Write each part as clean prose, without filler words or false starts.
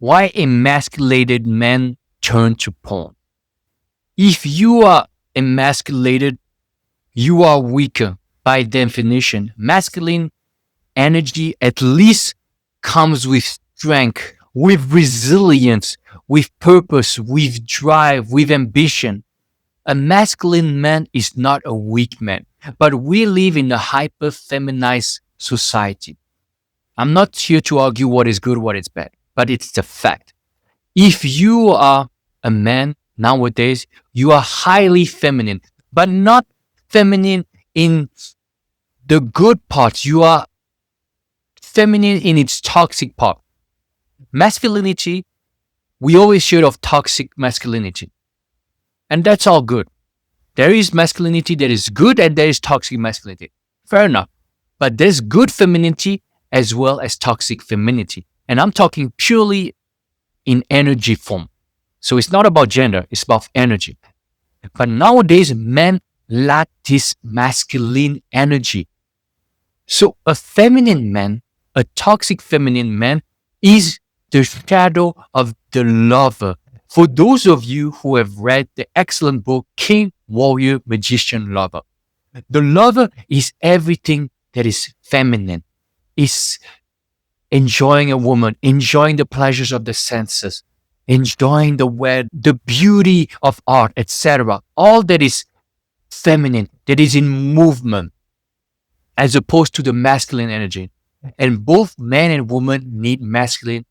why emasculated men turn to porn. If you are emasculated, you are weaker by definition. Masculine energy at least comes with strength, with resilience, with purpose, with drive, with ambition. A masculine man is not a weak man, but we live in a hyper feminized society. I'm not here to argue what is good, what is bad, but it's the fact. If you are a man nowadays, you are highly feminine, but not feminine in the good parts. You are feminine in its toxic part. Masculinity, we always hear of toxic masculinity, and that's all good. There is masculinity that is good and there is toxic masculinity. Fair enough. But there's good femininity as well as toxic femininity. And I'm talking purely in energy form. So it's not about gender, it's about energy. But nowadays, men lack this masculine energy. So a feminine man, a toxic feminine man, is the shadow of the lover. For those of you who have read the excellent book King, Warrior, Magician, Lover, the lover is everything that is feminine, is enjoying a woman, enjoying the pleasures of the senses, enjoying the beauty of art, etc. All that is feminine, that is in movement, as opposed to the masculine energy. And both men and women need masculine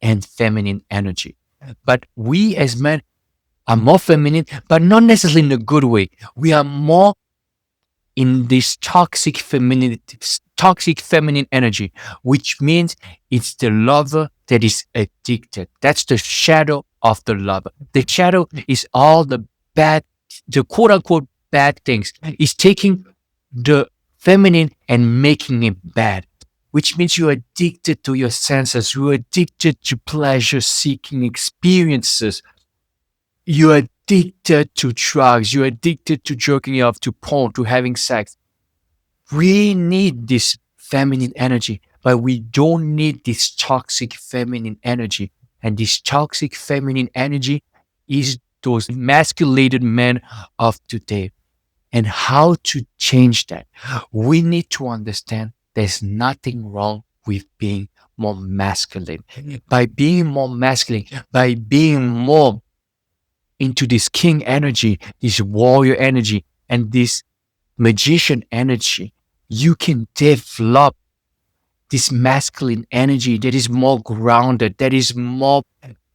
and feminine energy. But we as men are more feminine, but not necessarily in a good way. We are more in this toxic feminine energy, which means it's the lover that is addicted. That's the shadow of the lover. The shadow is all the quote unquote bad things. It's taking the feminine and making it bad, which means you're addicted to your senses. You're addicted to pleasure-seeking experiences. You're addicted to drugs. You're addicted to jerking off, to porn, to having sex. We need this feminine energy, but we don't need this toxic feminine energy. And this toxic feminine energy is those emasculated men of today. And how to change that? We need to understand there's nothing wrong with being more masculine. By being more masculine, by being more into this king energy, this warrior energy, and this magician energy, you can develop this masculine energy that is more grounded, that is more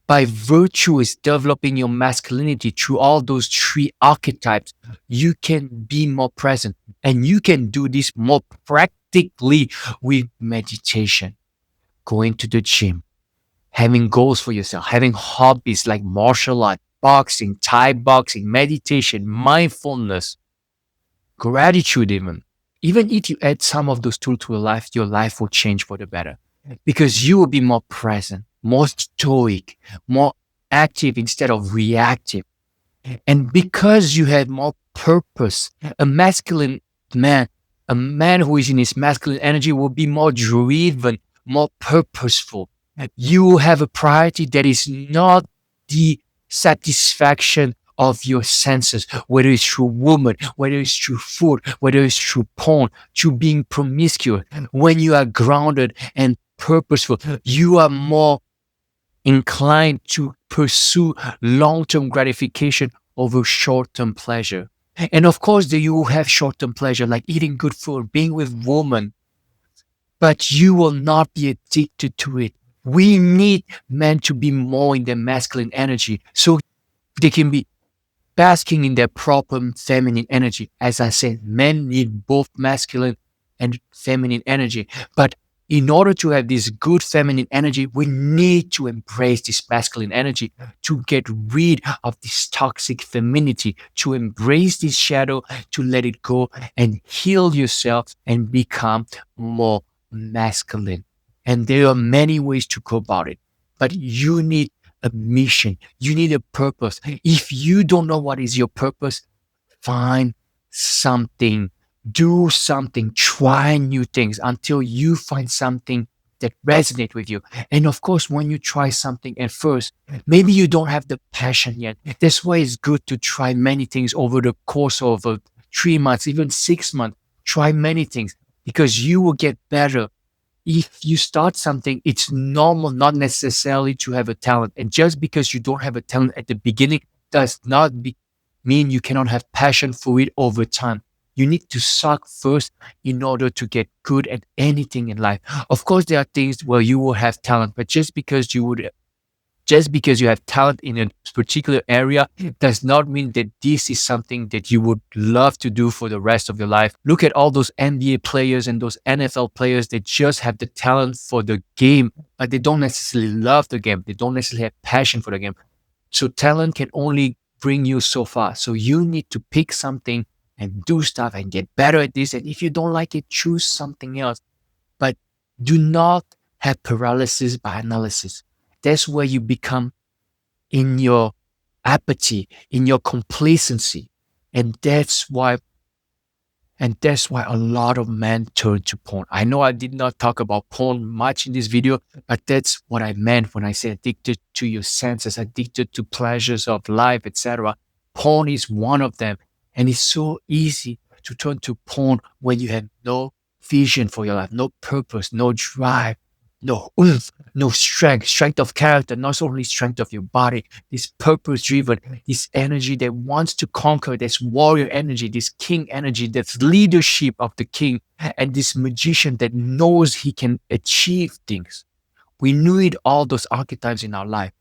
by virtuous developing your masculinity through all those three archetypes. You can be more present, and you can do this more practically with meditation, going to the gym, having goals for yourself, having hobbies like martial art, boxing, Thai boxing, meditation, mindfulness, gratitude even. Even if you add some of those tools to your life will change for the better, because you will be more present, more stoic, more active instead of reactive. And because you have more purpose, a masculine man, a man who is in his masculine energy will be more driven, more purposeful. You will have a priority that is not the satisfaction of your senses, whether it's through woman, whether it's through food, whether it's through porn, through being promiscuous. When you are grounded and purposeful, you are more inclined to pursue long-term gratification over short-term pleasure. And of course, you will have short-term pleasure like eating good food, being with women, but you will not be addicted to it. We need men to be more in their masculine energy so they can be basking in their proper feminine energy. As I said, men need both masculine and feminine energy. But in order to have this good feminine energy, we need to embrace this masculine energy to get rid of this toxic femininity, to embrace this shadow, to let it go and heal yourself and become more masculine. And there are many ways to go about it, but you need a mission. You need a purpose. If you don't know what is your purpose, find something, do something, try new things until you find something that resonate with you. And of course, when you try something at first, maybe you don't have the passion yet. That's why it's good to try many things over the course of 3 months, even 6 months. Try many things because you will get better. If you start something, it's normal not necessarily to have a talent. And just because you don't have a talent at the beginning does not mean you cannot have passion for it over time. You need to suck first in order to get good at anything in life. Of course, there are things where you will have talent, but just because you have talent in a particular area does not mean that this is something that you would love to do for the rest of your life. Look at all those NBA players and those NFL players that just have the talent for the game, but they don't necessarily love the game. They don't necessarily have passion for the game. So talent can only bring you so far. So you need to pick something and do stuff and get better at this. And if you don't like it, choose something else. But do not have paralysis by analysis. That's where you become in your apathy, in your complacency. And that's why a lot of men turn to porn. I know I did not talk about porn much in this video, but that's what I meant when I say addicted to your senses, addicted to pleasures of life, etc. Porn is one of them. And it's so easy to turn to porn when you have no vision for your life, no purpose, no drive, no oomph, no strength of character, not only strength of your body, this purpose driven, this energy that wants to conquer, this warrior energy, this king energy, this leadership of the king, and this magician that knows he can achieve things. We need all those archetypes in our life.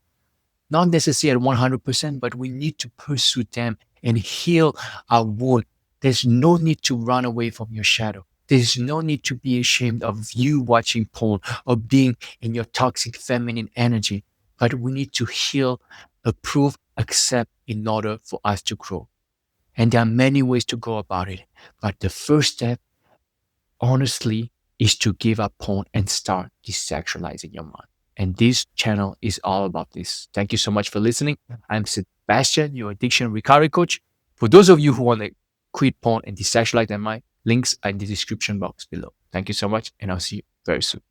Not necessarily at 100%, but we need to pursue them and heal our wound. There's no need to run away from your shadow. There's no need to be ashamed of you watching porn or being in your toxic feminine energy. But we need to heal, approve, accept in order for us to grow. And there are many ways to go about it. But the first step, honestly, is to give up porn and start desexualizing your mind. And this channel is all about this. Thank you so much for listening. I'm Sebastian, your addiction recovery coach. For those of you who want to quit porn and desexualize their mind, links are in the description box below. Thank you so much, and I'll see you very soon.